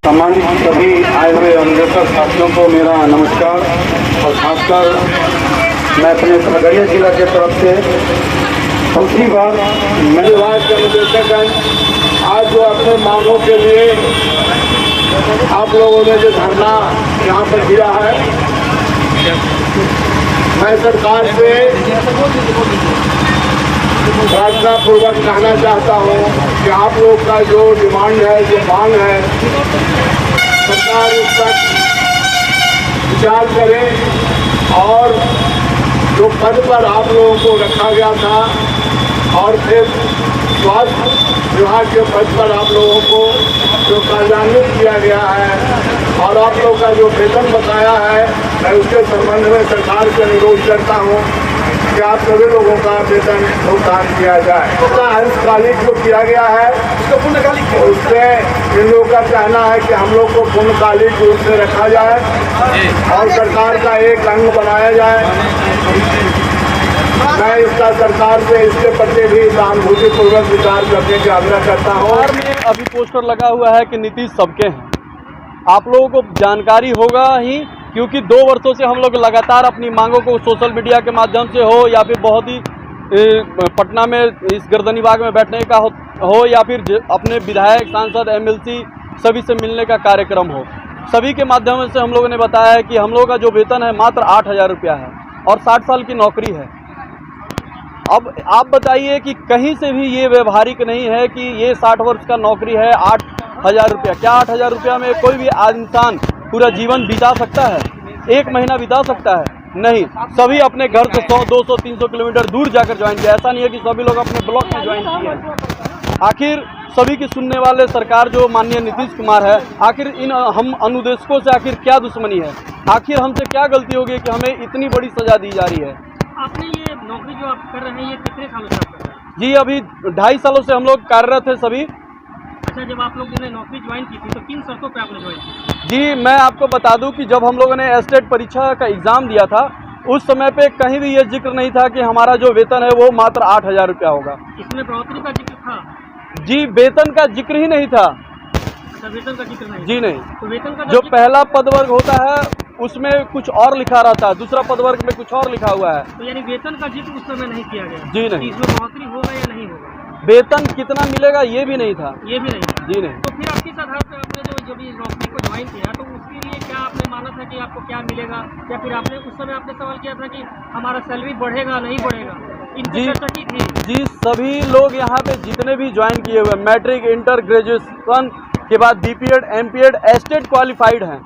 सम्मानित सभी आए हुए अनुदेशक साथियों को मेरा नमस्कार। और खासकर मैं अपने खगड़िया जिला के तरफ से दूसरी बार मेरे राज्य के अनुदेशक हैं। आज जो अपने मांगों के लिए आप लोगों ने जो धरना यहाँ पर दिया है, मैं सरकार से प्रार्थना पूर्वक कहना चाहता हूँ कि आप लोग का जो डिमांड है, जो मांग है, सरकार उस पर विचार करे और जो पद पर आप लोगों को रखा गया था और फिर स्वास्थ्य विभाग के पद पर आप लोगों को जो कार्यान्वित किया गया है और आप लोग का जो वेतन बकाया है, मैं उसके संबंध में सरकार से अनुरोध करता हूँ कि आप सभी लोगों का वेतन भुगतान किया जाए। उसका अंशकालिक जो किया गया है उससे इन लोगों का कहना है कि हम लोग को पूर्णकालिक रूप से रखा जाए और सरकार का एक अंग बनाया जाए। मैं इसका सरकार से इसके प्रति भी सहानुभूतिपूर्वक विचार करने का आग्रह करता हूँ। में अभी पोस्टर लगा हुआ है कि नीतीश सबके हैं। आप लोगों को जानकारी होगा ही, क्योंकि 2 वर्षों से हम लोग लगातार अपनी मांगों को सोशल मीडिया के माध्यम से हो या फिर बहुत ही पटना में इस गर्दनी बाग में बैठने का हो या फिर अपने विधायक, सांसद, एमएलसी सभी से मिलने का कार्यक्रम हो, सभी के माध्यम से हम लोगों ने बताया है कि हम लोगों का जो वेतन है मात्र 8,000 रुपया है और 60 साल की नौकरी है। अब आप बताइए कि कहीं से भी ये व्यवहारिक नहीं है कि ये 60 वर्ष का नौकरी है, 8,000 रुपया। क्या 8,000 रुपया में कोई भी इंसान पूरा जीवन बिता सकता है, 1 महीना बिता सकता है? नहीं। सभी अपने घर से 100, 200, 300 किलोमीटर दूर जाकर ज्वाइन किया। ऐसा नहीं है कि सभी लोग अपने ब्लॉक में ज्वाइन किए हैं। आखिर सभी की सुनने वाले सरकार जो माननीय नीतीश कुमार है, आखिर इन हम अनुदेशकों से आखिर क्या दुश्मनी है? आखिर हमसे क्या गलती होगी कि हमें इतनी बड़ी सजा दी जा रही है? आपने ये नौकरी जो आप कर रहे हैं, ये कितने सालों से आप कर रहे हैं? जी, अभी 2.5 सालों से हम लोग कार्यरत हैं सभी। अच्छा, जब आप लोग ने नौकरी ज्वाइन की थी तो किन शर्तों पे आपने ज्वाइन की? जी, मैं आपको बता दूं कि जब हम लोगों ने एस्टेट परीक्षा का एग्ज़ाम दिया था, उस समय पे कहीं भी ये जिक्र नहीं था कि हमारा जो वेतन है वो मात्र 8,000 रुपया होगा। इसमें बढ़ोतरी का जिक्र था? जी, वेतन का जिक्र ही नहीं था। अच्छा, वेतन का जिक्र नहीं? जी नहीं। तो वेतन का जो पहला पदवर्ग होता है उसमें कुछ और लिखा रहता है, दूसरा पदवर्ग में कुछ और लिखा हुआ है। तो यानी वेतन का जिक्र उस समय नहीं किया गया? जी नहीं। इसमें बढ़ोतरी होगा या नहीं होगा? वेतन कितना मिलेगा ये भी नहीं था। ये भी नहीं था? जी नहीं। तो फिर आप किस आधार पर आपने जब ये नौकरी को ज्वाइन किया तो उसके लिए क्या आपने माना था कि आपको क्या मिलेगा, या फिर आपने उस समय आपने सवाल किया था कि हमारा सैलरी बढ़ेगा नहीं बढ़ेगा? इनकी चर्चा की थी? जी, सभी लोग यहाँ पे जितने भी ज्वाइन किए हुए मैट्रिक, इंटर, ग्रेजुएशन के बाद बीपीएड, एमपीएड, एस्टेट क्वालिफाइड हैं,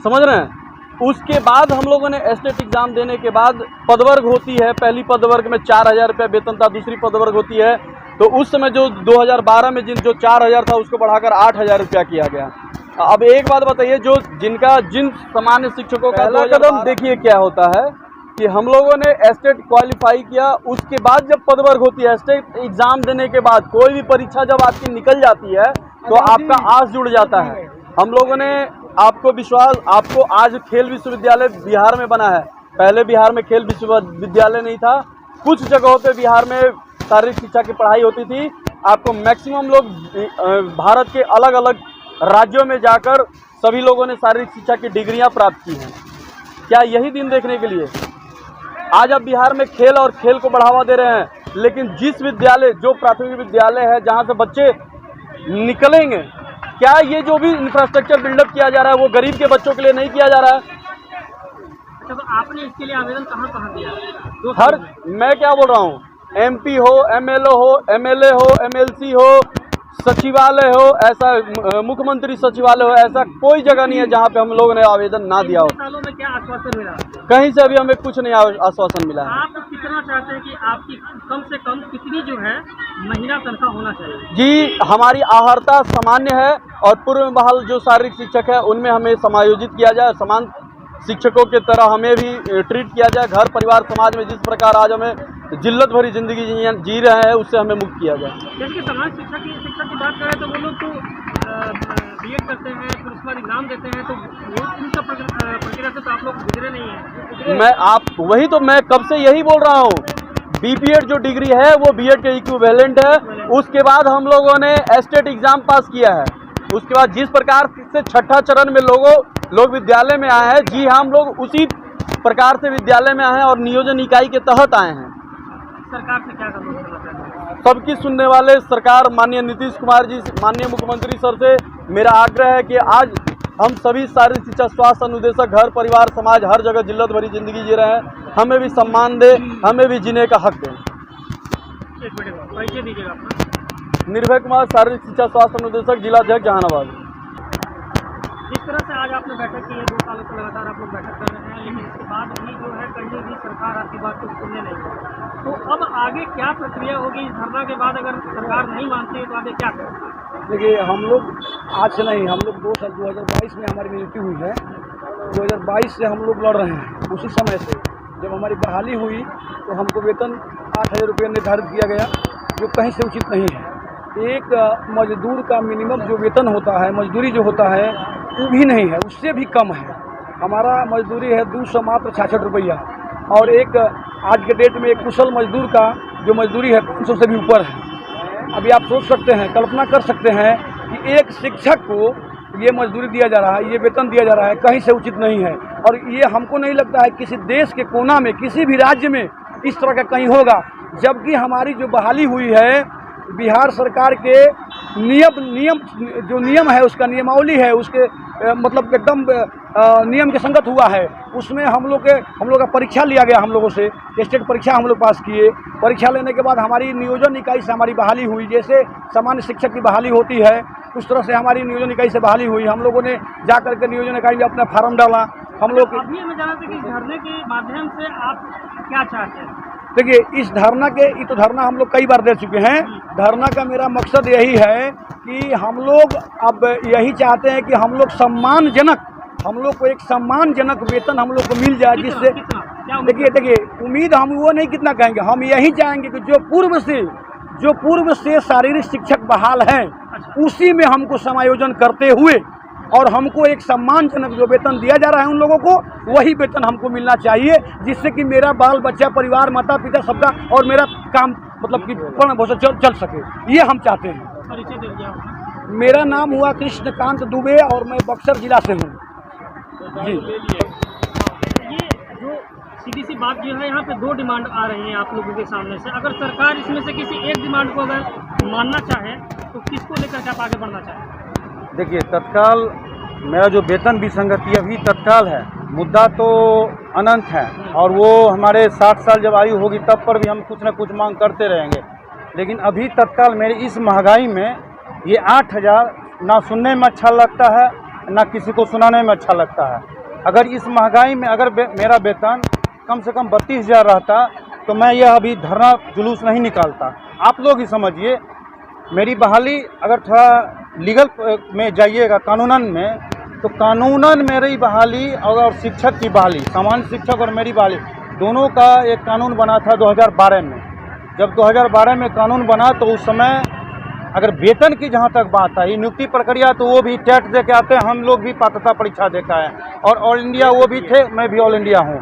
समझ रहे हैं? उसके बाद हम लोगों ने एस्टेट एग्जाम देने के बाद पदवर्ग होती है। पहली पदवर्ग में 4,000 रुपया वेतन था, दूसरी पदवर्ग होती है तो उस समय जो 2012 में जो 4,000 था उसको बढ़ाकर 8,000 रुपया किया गया। अब एक बात बताइए, जिन सामान्य शिक्षकों का पहला कदम देखिए क्या होता है कि हम लोगों ने एस्टेट क्वालिफाई किया, उसके बाद जब पदवर्ग होती है, एस्टेट एग्जाम देने के बाद कोई भी परीक्षा जब आपकी निकल जाती है तो आपका आस जुड़ जाता है। हम लोगों ने आपको आज खेल विश्वविद्यालय बिहार में बना है। पहले बिहार में खेल विश्वविद्यालय नहीं था। कुछ जगहों पे बिहार में शारीरिक शिक्षा की पढ़ाई होती थी। आपको मैक्सिमम लोग भारत के अलग अलग राज्यों में जाकर सभी लोगों ने शारीरिक शिक्षा की डिग्रियां प्राप्त की हैं। क्या यही दिन देखने के लिए आज आप बिहार में खेल को बढ़ावा दे रहे हैं, लेकिन जिस विद्यालय, जो प्राथमिक विद्यालय है जहां से बच्चे निकलेंगे, क्या ये जो भी इंफ्रास्ट्रक्चर बिल्डअप किया जा रहा है वो गरीब के बच्चों के लिए नहीं किया जा रहा है? अच्छा, तो आपने इसके लिए आवेदन कहाँ दिया? मैं क्या बोल रहा हूँ, एमपी हो, एमएलए हो, एमएलसी हो, सचिवालय हो, ऐसा मुख्यमंत्री सचिवालय हो, ऐसा कोई जगह नहीं है जहाँ पे हम लोगों ने आवेदन ना दिया हो। सालों में क्या आश्वासन मिला? कहीं से अभी हमें कुछ नहीं आश्वासन मिला है। आप कितना चाहते हैं कि आपकी कम से कम कितनी जो है महीना तनख्वाह होना चाहिए? जी, हमारी आहर्ता सामान्य है और पूर्व में बहाल जो शारीरिक शिक्षक है उनमें हमें समायोजित किया जाए, समान शिक्षकों की तरह हमें भी ट्रीट किया जाए। घर परिवार समाज में जिस प्रकार आज हमें जिल्लत भरी जिंदगी जी रहे हैं उससे हमें मुक्त किया जाए। जैसे समाज शिक्षा की बात करें तो वो लोग तो बीएड करते हैं, फिर उसके बाद एग्जाम देते हैं, तो इन सब प्रक्रिया से तो आप लोग गुजरे नहीं हैं। मैं कब से यही बोल रहा हूँ। बीपीएड जो डिग्री है वो बीएड के इक्विवेलेंट है। उसके बाद हम लोगों ने एस्टेट एग्जाम पास किया है, उसके बाद जिस प्रकार से छठा चरण में लोग विद्यालय में आए हैं, जी हाँ, हम लोग उसी प्रकार से विद्यालय में आए हैं और नियोजन इकाई के तहत आए हैं। सरकार से क्या करना चाहते हैं? सबकी सुनने वाले सरकार माननीय नीतीश कुमार जी, माननीय मुख्यमंत्री सर से मेरा आग्रह है कि आज हम सभी शारीरिक शिक्षा स्वास्थ्य अनुदेशक घर परिवार समाज हर जगह जिल्लत भरी जिंदगी जी रहे हैं, हमें भी सम्मान दे, हमें भी जीने का हक दें। एक मिनट परिचय दीजिएगा अपना। निर्भय कुमार, शारीरिक शिक्षा स्वास्थ्य अनुदेशक, जिला अध्यक्ष जहानाबाद। जिस तरह से आज आपने बैठक की है, 2 सालों से लगातार आप लोग बैठक कर रहे हैं, लेकिन इसके बाद भी जो है कहीं भी सरकार आपकी बात को सुनने नहीं है, तो अब आगे क्या प्रक्रिया होगी इस धरना के बाद? अगर सरकार नहीं मानती है तो आगे क्या करें? देखिए, हम लोग आज से नहीं, हम लोग 2022 में हमारी नियुक्ति हुई है। 2022 से हम लोग लड़ रहे हैं। उसी समय से जब हमारी बहाली हुई तो हमको वेतन 8,000 रुपये निर्धारित किया गया, जो कहीं से उचित नहीं है। एक मजदूर का मिनिमम जो वेतन होता है, मजदूरी जो होता है, वो भी नहीं है, उससे भी कम है। हमारा मजदूरी है 200 मात्र 66 रुपया, और एक आज के डेट में एक कुशल मजदूर का जो मजदूरी है 500 से भी ऊपर है। अभी आप सोच सकते हैं, कल्पना कर सकते हैं कि एक शिक्षक को ये मजदूरी दिया जा रहा है, ये वेतन दिया जा रहा है, कहीं से उचित नहीं है। और ये हमको नहीं लगता है किसी देश के कोना में, किसी भी राज्य में इस तरह का कहीं होगा। जबकि हमारी जो बहाली हुई है, बिहार सरकार के नियम है, उसका नियमावली है, उसके मतलब एकदम नियम के संगत हुआ है। उसमें हम लोग का परीक्षा लिया गया, हम लोगों से स्टेट परीक्षा हम लोग पास किए। परीक्षा लेने के बाद हमारी नियोजन इकाई से हमारी बहाली हुई। जैसे सामान्य शिक्षक की बहाली होती है, उस तरह से हमारी नियोजन इकाई से बहाली हुई। हम लोगों ने जा करके नियोजन इकाई में अपना फार्म डाला। हम लोग अभी हमें जाना था कि धरने के माध्यम से आप क्या चाहते हैं? देखिए, इस धरना के ये तो धरना हम लोग कई बार दे चुके हैं। धरना का मेरा मकसद यही है कि हम लोग अब यही चाहते हैं कि हम लोग हम लोग को एक सम्मानजनक वेतन हम लोग को मिल जाए, जिससे देखिए उम्मीद हम वो नहीं कितना कहेंगे, हम यही चाहेंगे कि जो पूर्व से शारीरिक शिक्षक बहाल हैं, उसी में हमको समायोजन करते हुए और हमको एक सम्मानजनक जो वेतन दिया जा रहा है उन लोगों को, वही वेतन हमको मिलना चाहिए, जिससे कि मेरा बाल बच्चा, परिवार, माता पिता सबका और मेरा काम मतलब कि चल सके, ये हम चाहते हैं। परिचय दे दीजिए आप। मेरा नाम हुआ कृष्णकांत दुबे और मैं बक्सर जिला से हूँ जी। ये जो सीधी सी बात जो है, यहाँ पे 2 डिमांड आ रही हैं आप लोगों के सामने से। अगर सरकार इसमें से किसी एक डिमांड को अगर मानना चाहे तो किसको लेकर के आप आगे बढ़ना चाहें? देखिए, तत्काल मेरा जो वेतन विसंगति अभी तत्काल है, मुद्दा तो अनंत है, और वो हमारे 60 साल जब आयु होगी तब पर भी हम कुछ न कुछ मांग करते रहेंगे। लेकिन अभी तत्काल मेरी इस महंगाई में ये 8,000 ना सुनने में अच्छा लगता है, ना किसी को सुनाने में अच्छा लगता है। अगर इस महंगाई में अगर मेरा वेतन कम से कम 32,000 रहता तो मैं यह अभी धरना जुलूस नहीं निकालता। आप लोग ही समझिए, मेरी बहाली अगर थोड़ा लीगल में जाइएगा, कानूनन में, तो कानूनन मेरी बहाली और शिक्षक की बहाली, सामान्य शिक्षक और मेरी बहाली दोनों का एक कानून बना था 2012 में। जब 2012 में कानून बना तो उस समय अगर वेतन की जहाँ तक बात आई, नियुक्ति प्रक्रिया तो वो भी टेट दे के आते हैं, हम लोग भी पात्रता परीक्षा देखा है, और ऑल इंडिया वो भी थे, मैं भी ऑल इंडिया हूँ।